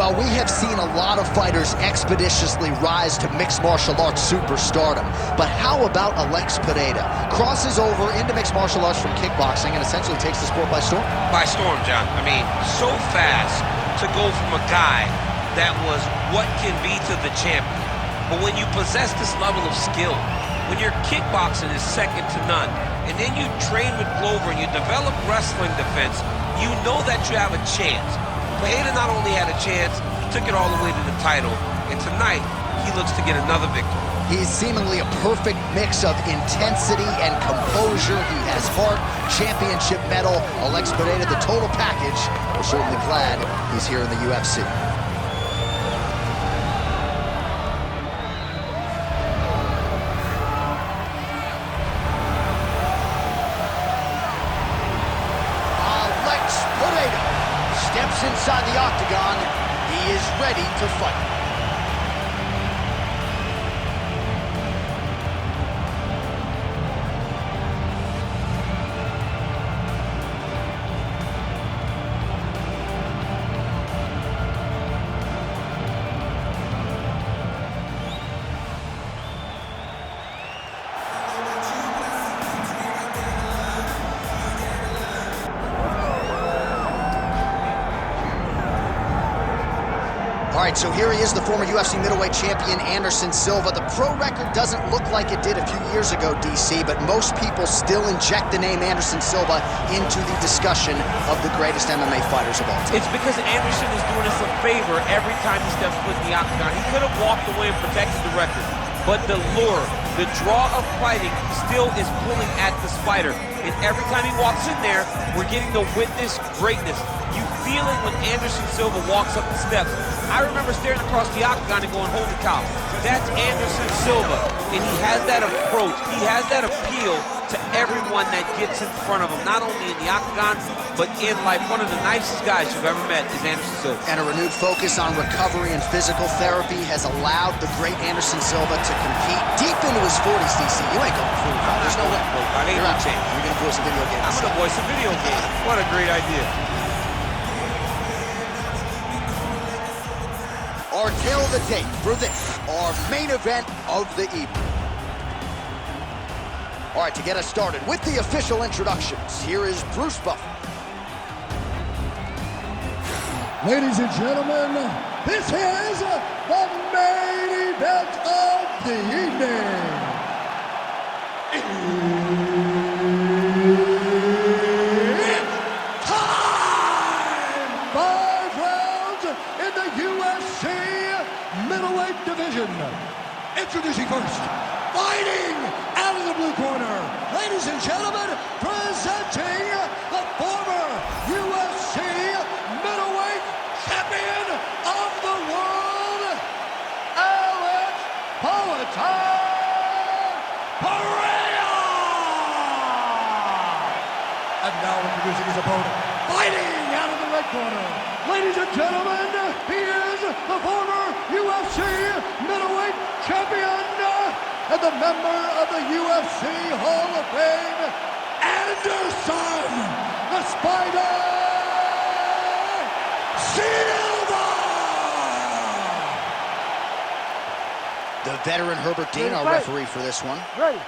Well, we have seen a lot of fighters expeditiously rise to mixed martial arts superstardom. But how about Alex Pereira? Crosses over into mixed martial arts from kickboxing and essentially takes the sport by storm? By storm, John. I mean, so fast to go from a guy that was what can be to the champion. But when you possess this level of skill, when your kickboxing is second to none, and then you train with Glover and you develop wrestling defense, you know that you have a chance. Pereira not only had a chance, he took it all the way to the title, and tonight, he looks to get another victory. He's seemingly a perfect mix of intensity and composure. He has heart, championship medal. Alex Pereira, the total package. We're certainly glad he's here in the UFC. Steps inside the octagon. He is ready to fight. All right, so here he is, the former UFC middleweight champion, Anderson Silva. The pro record doesn't look like it did a few years ago, DC, but most people still inject the name Anderson Silva into the discussion of the greatest MMA fighters of all time. It's because Anderson is doing us a favor every time he steps foot in the octagon. He could have walked away and protected the record, but the lure, the draw of fighting still is pulling at this fighter. And every time he walks in there, we're getting to witness greatness. You feel it when Anderson Silva walks up the steps. I remember staring across the octagon and going, holy cow, that's Anderson Silva. And he has that approach, he has that appeal to everyone that gets in front of him, not only in the octagon, but in life. One of the nicest guys you've ever met is Anderson Silva. And a renewed focus on recovery and physical therapy has allowed the great Anderson Silva to compete deep into his 40s, DC. You ain't going 45. There's no way. You're not changing. You're going to voice a video game. I'm going to voice a video game. What a great idea. Our tale of the tape for this, our main event of the evening. All right, to get us started with the official introductions, here is Bruce Buffer. Ladies and gentlemen, this is the main event of the evening. It's time! 5 rounds in the UFC middleweight division. Introducing first, fighting out of the blue corner, ladies and gentlemen, presenting the former UFC middleweight champion of the world, Alex Pereira! And now introducing his opponent, fighting out of the red corner, ladies and gentlemen, he is the former UFC middleweight champion and the member of the UFC Hall of Fame, Anderson, the Spider Silva! The veteran Herbert Dean, our referee for this one. Ready.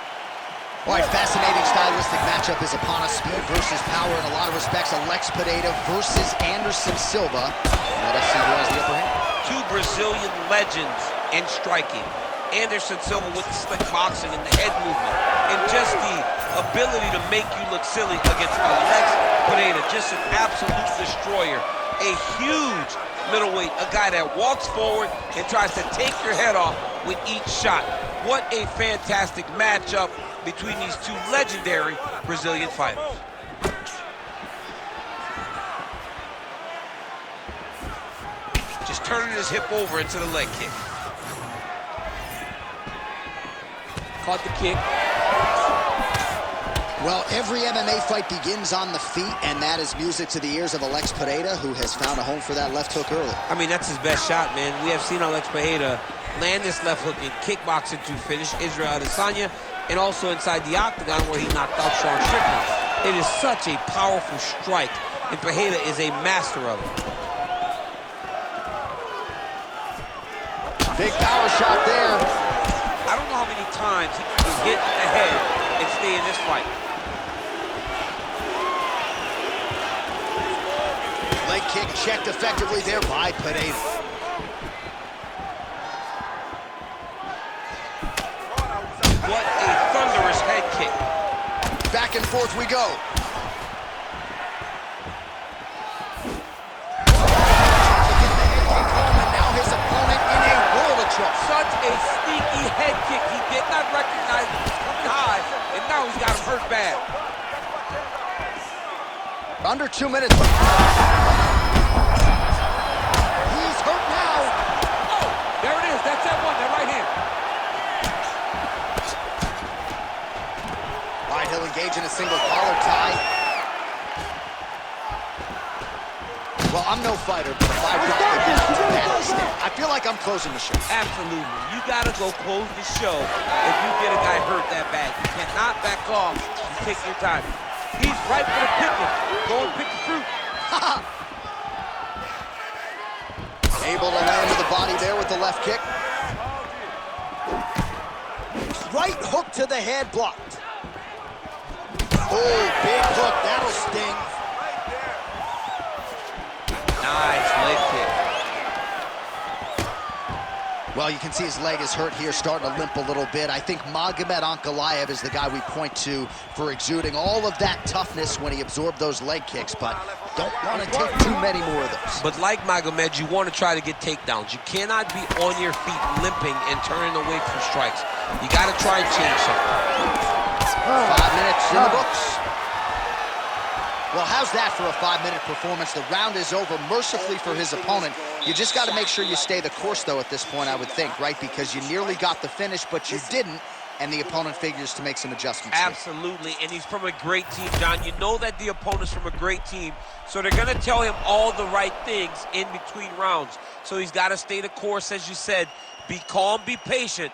All right, fascinating stylistic matchup is upon us. Speed versus power in a lot of respects. Alex Pereira versus Anderson Silva. Let us see who has the upper hand. Two Brazilian legends in striking. Anderson Silva with the slick boxing and the head movement, and just the ability to make you look silly against Alex Pereira. Just an absolute destroyer. A huge middleweight, a guy that walks forward and tries to take your head off with each shot. What a fantastic matchup between these two legendary Brazilian fighters. Just turning his hip over into the leg kick. Caught the kick. Well, every MMA fight begins on the feet, and that is music to the ears of Alex Pereira, who has found a home for that left hook early. I mean, that's his best shot, man. We have seen Alex Pereira land this left hook in kickboxing to finish Israel Adesanya, and also inside the octagon where he knocked out Sean Strickland. It is such a powerful strike, and Pereira is a master of it. Big power shot there. I don't know how many times he can hit the head and stay in this fight. Leg kick checked effectively there by Pereira. What a thunderous head kick. Back and forth we go. Such a sneaky head kick. He did not recognize it was coming high, and now he's got him hurt bad. Under 2 minutes. He's hurt now. Oh, there it is. That's that one, that right hand. All right, he'll engage in a single collar tie. Well, I'm no fighter, but if I feel like I'm closing the show. Absolutely. You got to go close the show if you get a guy hurt that bad. You cannot back off and take your time. He's right for the picking. Go and pick the fruit. Able to land to the body there with the left kick. Right hook to the head, blocked. Oh, big hook, that'll sting. Nice leg kick. Well, you can see his leg is hurt here, starting to limp a little bit. I think Magomed Ankalaev is the guy we point to for exuding all of that toughness when he absorbed those leg kicks, but don't want to take too many more of those. But like Magomed, you want to try to get takedowns. You cannot be on your feet limping and turning away from strikes. You got to try and change something. 5 minutes in the books. Well, how's that for a 5-minute performance? The round is over mercifully for his opponent. You just got to make sure you stay the course, though, at this point, I would think, right? Because you nearly got the finish, but you didn't, and the opponent figures to make some adjustments. Absolutely, and he's from a great team, John. You know that the opponent's from a great team, so they're going to tell him all the right things in between rounds. So he's got to stay the course, as you said. Be calm, be patient.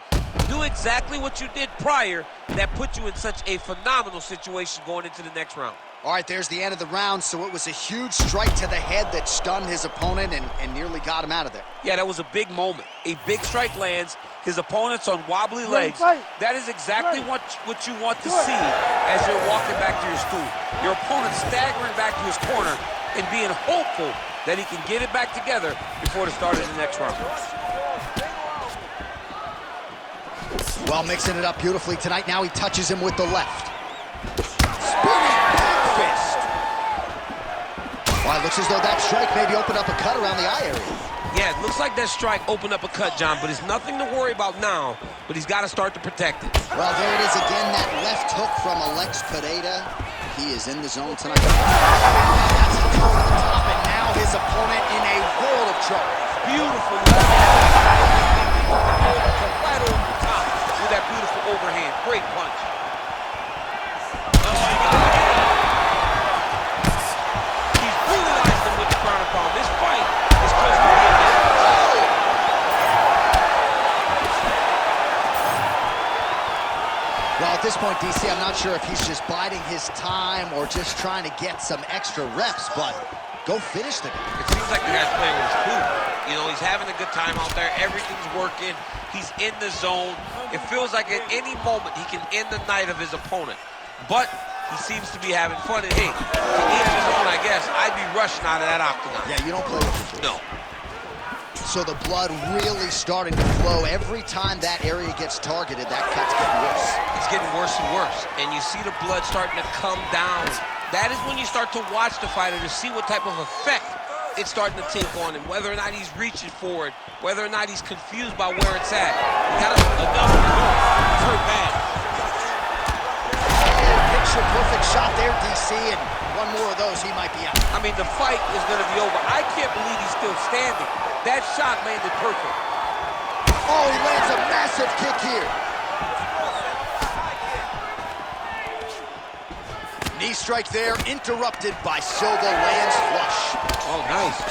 Do exactly what you did prior that put you in such a phenomenal situation going into the next round. All right, there's the end of the round, so it was a huge strike to the head that stunned his opponent and nearly got him out of there. Yeah, that was a big moment. A big strike lands, his opponent's on wobbly legs. That is exactly what you want to see as you're walking back to your stool. Your opponent staggering back to his corner and being hopeful that he can get it back together before the start of the next round. Well, mixing it up beautifully tonight. Now he touches him with the left. Spinning back fist. Well, it looks as though that strike maybe opened up a cut around the eye area. Yeah, it looks like that strike opened up a cut, John, but it's nothing to worry about now, but he's got to start to protect it. Well, there it is again, that left hook from Pereira. He is in the zone tonight. That's a toe to the top, and now his opponent in a world of trouble. Beautiful left. Right over the top with that beautiful overhand. Great punch. Oh, he got it. He's brutalized him with the ground and pound. This fight is close to the end. Well, at this point, DC, I'm not sure if he's just biding his time or just trying to get some extra reps, but go finish the guy. It seems like the guy's playing with his food. You know, he's having a good time out there. Everything's working. He's in the zone. It feels like at any moment he can end the night of his opponent. But he seems to be having fun. And hey, to each his own, I guess. I'd be rushing out of that octagon. Yeah, you don't play with the No. So the blood really starting to flow. Every time that area gets targeted, that cut's getting worse. It's getting worse and worse. And you see the blood starting to come down. That is when you start to watch the fighter to see what type of effect it's starting to take on him, whether or not he's reaching for it, whether or not he's confused by where it's at. You gotta enough to go. It's hurt bad. Picture perfect shot there, DC, and one more of those, he might be out. I mean, the fight is gonna be over. I can't believe he's still standing. That shot landed perfect. Oh, he lands a massive kick here. Knee strike there, interrupted by Silva, lands flush. Oh, nice.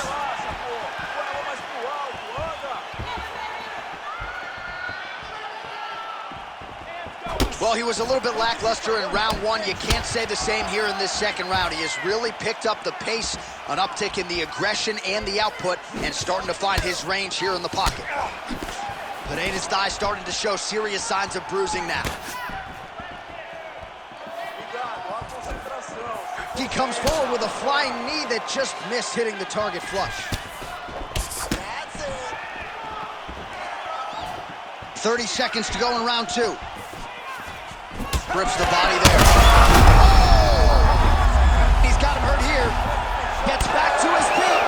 Well, he was a little bit lackluster in round one. You can't say the same here in this second round. He has really picked up the pace, an uptick in the aggression and the output, and starting to find his range here in the pocket. Pereira's thigh starting to show serious signs of bruising now. He comes forward with a flying knee that just missed hitting the target flush. 30 seconds to go in round 2. Grips the body there. Oh! He's got him hurt here. Gets back to his feet.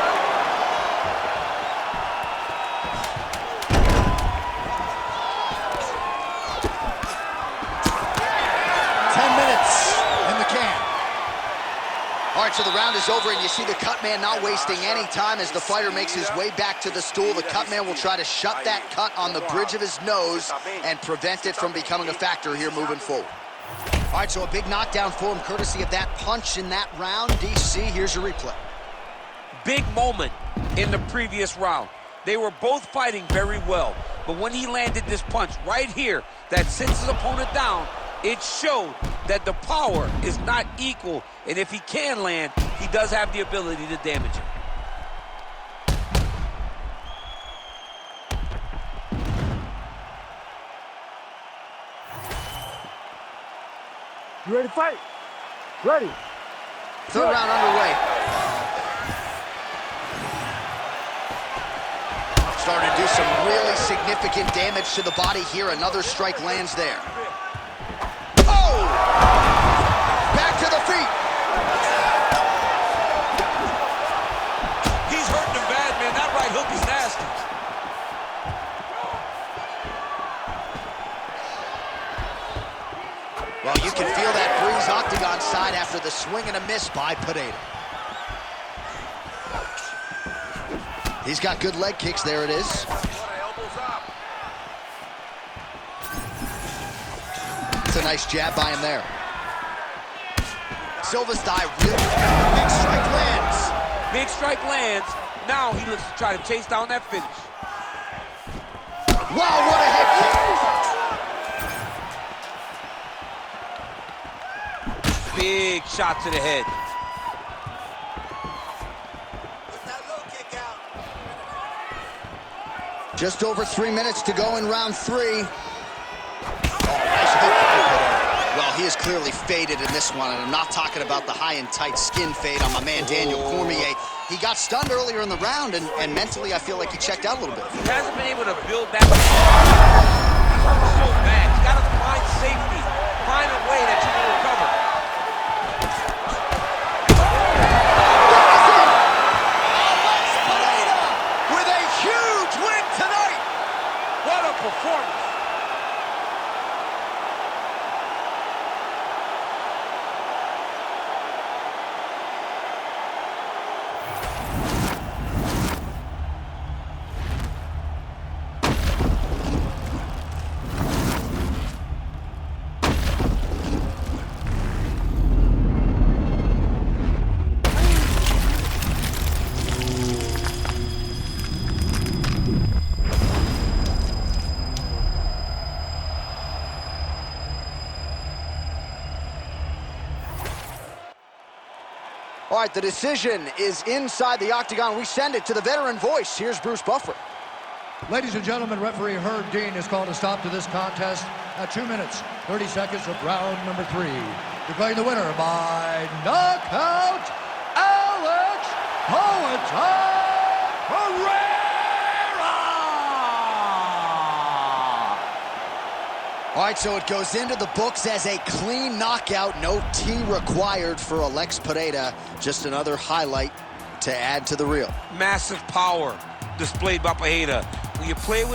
All right, so the round is over, and you see the cut man not wasting any time as the fighter makes his way back to the stool. The cut man will try to shut that cut on the bridge of his nose and prevent it from becoming a factor here moving forward. All right, so a big knockdown for him, courtesy of that punch in that round. DC, here's your replay. Big moment in the previous round. They were both fighting very well, but when he landed this punch right here that sits his opponent down, it showed that the power is not equal, and if he can land, he does have the ability to damage him. You ready to fight? Ready. Third round underway. Starting to do some really significant damage to the body here. Another strike lands there. Oh! Back to the feet. He's hurting him bad, man. That right hook is nasty. Well, you can feel that breeze octagon side after the swing and a miss by Pereira. He's got good leg kicks. There it is. It's a nice jab by him there. Silva's thigh really big strike lands. Big strike lands. Now he looks to try to chase down that finish. Wow, what a hit kick. Big shot to the head. Just over 3 minutes to go in round 3. Oh, nice hook by Pereira. Well, he is clearly faded in this one, and I'm not talking about the high and tight skin fade on my man Daniel Cormier. He got stunned earlier in the round, and mentally I feel like he checked out a little bit. He hasn't been able to build that. So bad. You got to find safety. Find a way that you can recover. With a huge win tonight. What a performance. All right, the decision is inside the octagon. We send it to the veteran voice. Here's Bruce Buffer. Ladies and gentlemen, referee Herb Dean has called a stop to this contest at 2 minutes, 30 seconds of round number 3. Declaring the winner by knockout, Alex Pereira! All right, so it goes into the books as a clean knockout. No T required for Alex Pereira. Just another highlight to add to the reel. Massive power displayed by Pereira. When you play with